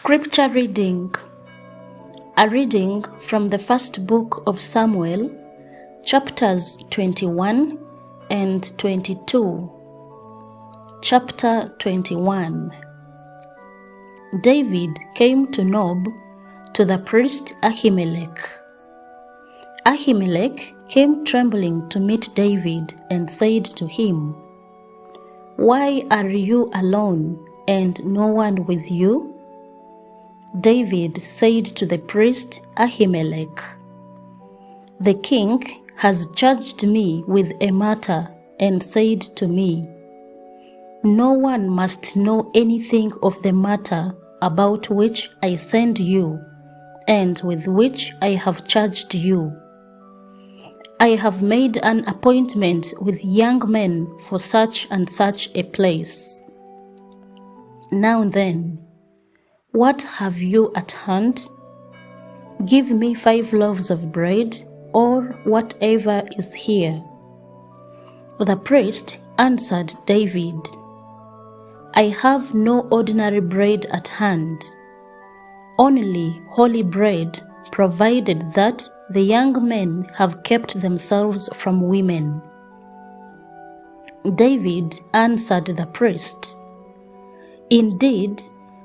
Scripture reading. A reading from the first book of Samuel, chapters 21 and 22. Chapter 21. David came to Nob to the priest Ahimelech. Ahimelech came trembling to meet David and said to him, "Why are you alone and no one with you?" David said to the priest Ahimelech, "The king has charged me with a matter and said to me, 'No one must know anything of the matter about which I send you and with which I have charged you. I have made an appointment with young men for such and such a place. Now then, what have you at hand? Give me 5 loaves of bread, or whatever is here." The priest answered David, "I have no ordinary bread at hand, only holy bread, provided that the young men have kept themselves from women." David answered the priest, "Indeed,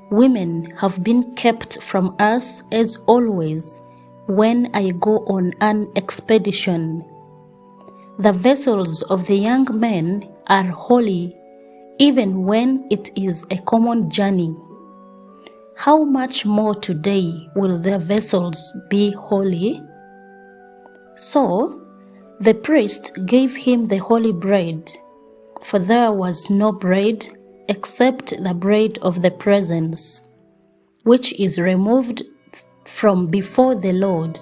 women have been kept from us as always when I go on an expedition. The vessels of the young men are holy, even when it is a common journey. How much more today will their vessels be holy?" So the priest gave him the holy bread, for there was no bread except the bread of the presence, which is removed from before the Lord,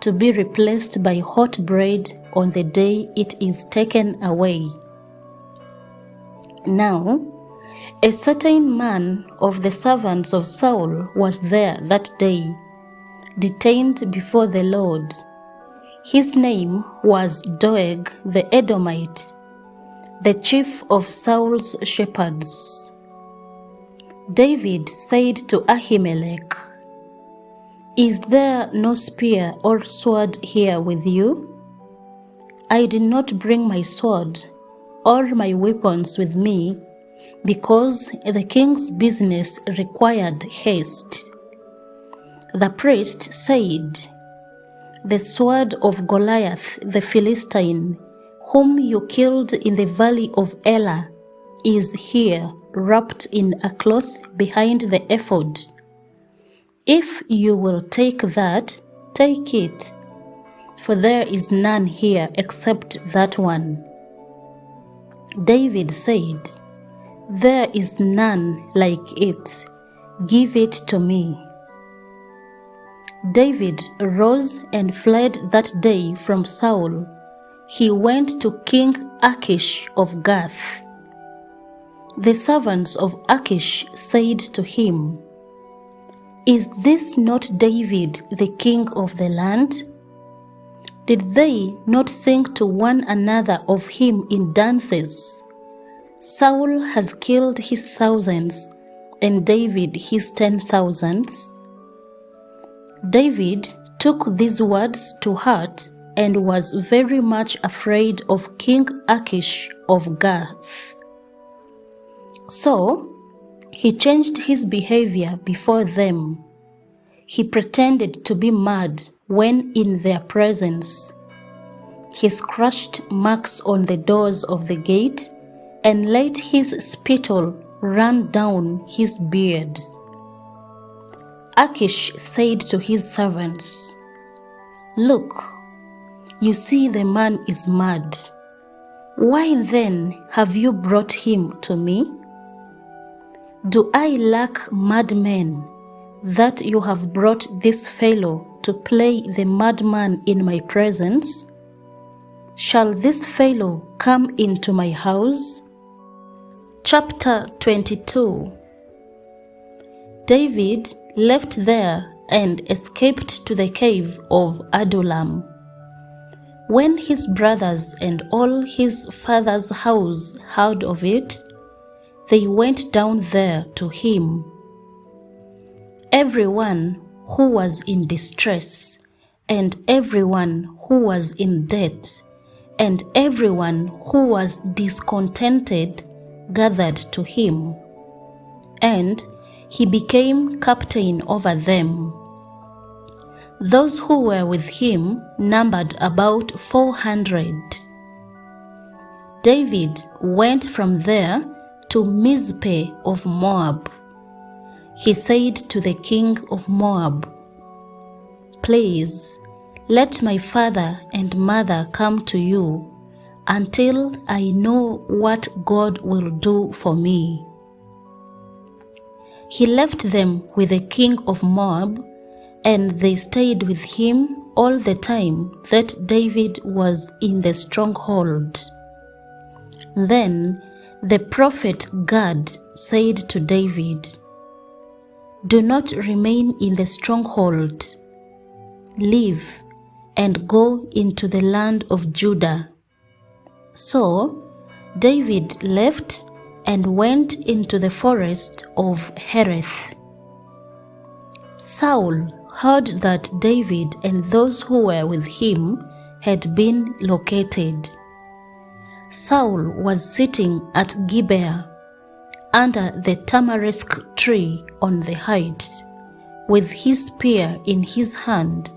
to be replaced by hot bread on the day it is taken away. Now, a certain man of the servants of Saul was there that day, detained before the Lord. His name was Doeg the Edomite, the chief of Saul's shepherds. David said to Ahimelech, "Is there no spear or sword here with you? I did not bring my sword or my weapons with me, because the king's business required haste." The priest said, "The sword of Goliath the Philistine, whom you killed in the valley of Elah, is here, wrapped in a cloth behind the ephod. If you will take that, take it, for there is none here except that one." David said, "There is none like it. Give it to me." David rose and fled that day from Saul. He went to King Achish of Gath. The servants of Achish said to him, "Is this not David, the king of the land? Did they not sing to one another of him in dances? Saul has killed his thousands, and David his 10,000s." David took these words to heart and was very much afraid of King Achish of Gath. So he changed his behavior before them. He pretended to be mad when in their presence. He scratched marks on the doors of the gate and let his spittle run down his beard. Achish said to his servants, "Look, you see the man is mad. Why then have you brought him to me? Do I lack madmen, that you have brought this fellow to play the madman in my presence? Shall this fellow come into my house?" Chapter 22. David left there and escaped to the cave of Adullam. When his brothers and all his father's house heard of it, they went down there to him. everyone who was in distress, and everyone who was in debt, and everyone who was discontented gathered to him, and he became captain over them. Those who were with him numbered about 400. David went from there to Mizpeh of Moab. He said to the king of Moab, "Please, let my father and mother come to you until I know what God will do for me." He left them with the king of Moab, and they stayed with him all the time that David was in the stronghold. Then the prophet Gad said to David, "Do not remain in the stronghold. Leave and go into the land of Judah." So David left and went into the forest of Hereth. Saul heard that David and those who were with him had been located. Saul was sitting at Gibeah under the tamarisk tree on the heights, with his spear in his hand,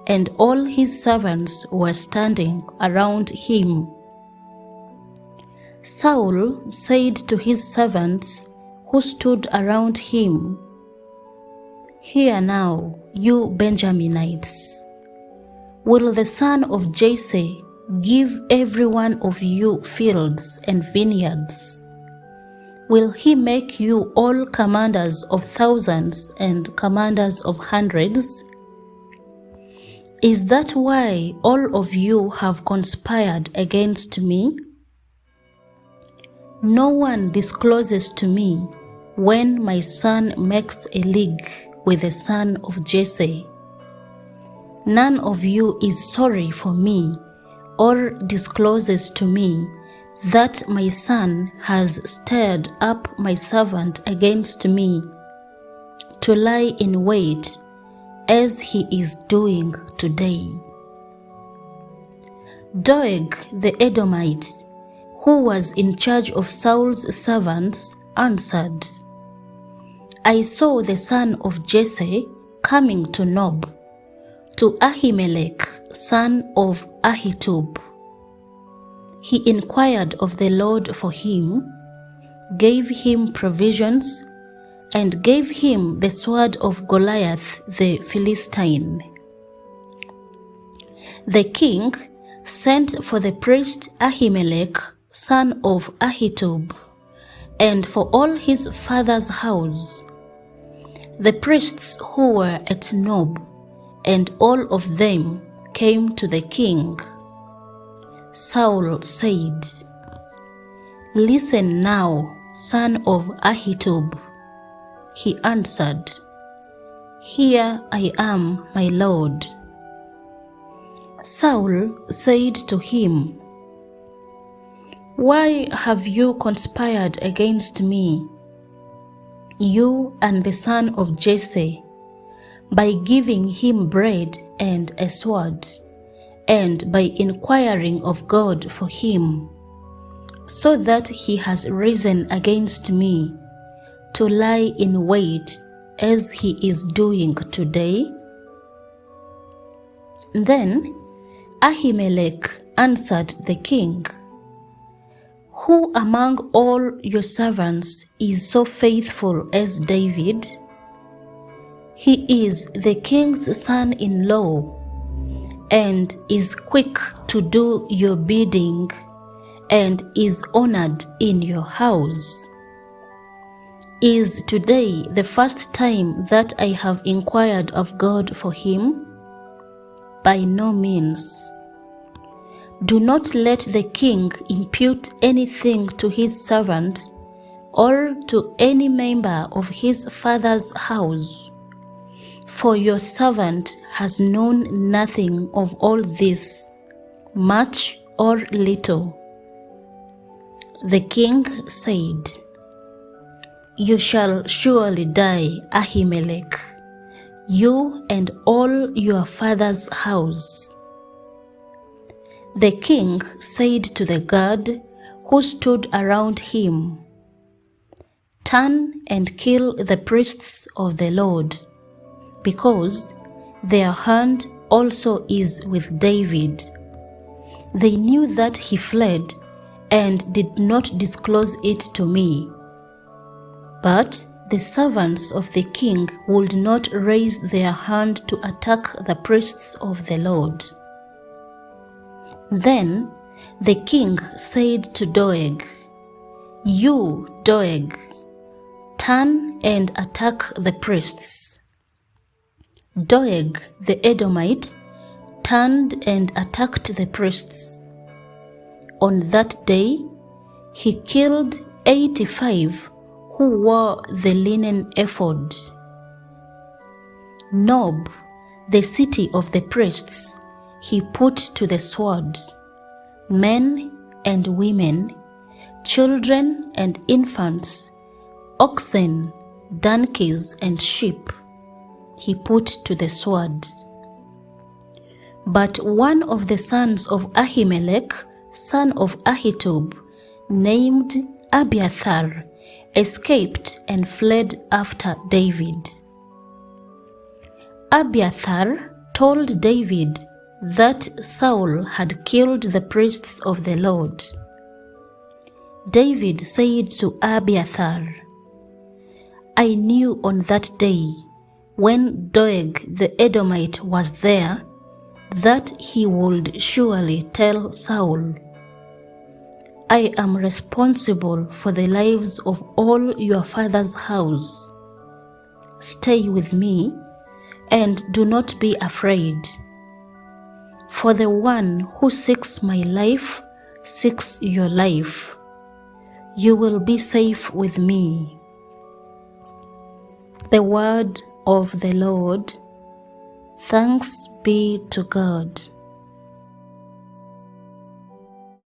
and all his servants were standing around him. Saul said to his servants who stood around him, "Hear now, you Benjaminites. Will the son of Jesse give every one of you fields and vineyards? Will he make you all commanders of thousands and commanders of hundreds? Is that why all of you have conspired against me? No one discloses to me when my son makes a league with the son of Jesse. None of you is sorry for me or discloses to me that my son has stirred up my servant against me to lie in wait as he is doing today." Doeg the Edomite, who was in charge of Saul's servants, answered, "I saw the son of Jesse coming to Nob, to Ahimelech, son of Ahitub. He inquired of the Lord for him, gave him provisions, and gave him the sword of Goliath the Philistine." The king sent for the priest Ahimelech, son of Ahitub, and for all his father's house, the priests who were at Nob, and all of them came to the king. Saul said, "Listen now, son of Ahitub." He answered, "Here I am, my lord." Saul said to him, "Why have you conspired against me, you and the son of Jesse, by giving him bread and a sword, and by inquiring of God for him, so that he has risen against me to lie in wait as he is doing today?" Then Ahimelech answered the king, "Who among all your servants is so faithful as David? He is the king's son-in-law, and is quick to do your bidding, and is honored in your house. Is today the first time that I have inquired of God for him? By no means. Do not let the king impute anything to his servant or to any member of his father's house, for your servant has known nothing of all this, much or little." The king said, "You shall surely die, Ahimelech." you and all your father's house." The king said to the guard who stood around him, "Turn and kill the priests of the Lord, because their hand also is with David." They knew that he fled and did not disclose it to me. But the servants of the king would not raise their hand to attack the priests of the Lord. Then the king said to Doeg, "You, Doeg, turn and attack the priests." Doeg the Edomite turned and attacked the priests. On that day, he killed 85 who wore the linen ephod. Nob, the city of the priests, he put to the sword. Men and women, children and infants, oxen, donkeys and sheep, he put to the sword. But one of the sons of Ahimelech, son of Ahitub, named Abiathar, escaped and fled after David. Abiathar told David that Saul had killed the priests of the Lord. David said to Abiathar, "I knew on that day, when Doeg the Edomite was there, that he would surely tell Saul, 'I am responsible for the lives of all your father's house. Stay with me and do not be afraid. For the one who seeks my life seeks your life. You will be safe with me.'" The word of the Lord. Thanks be to God.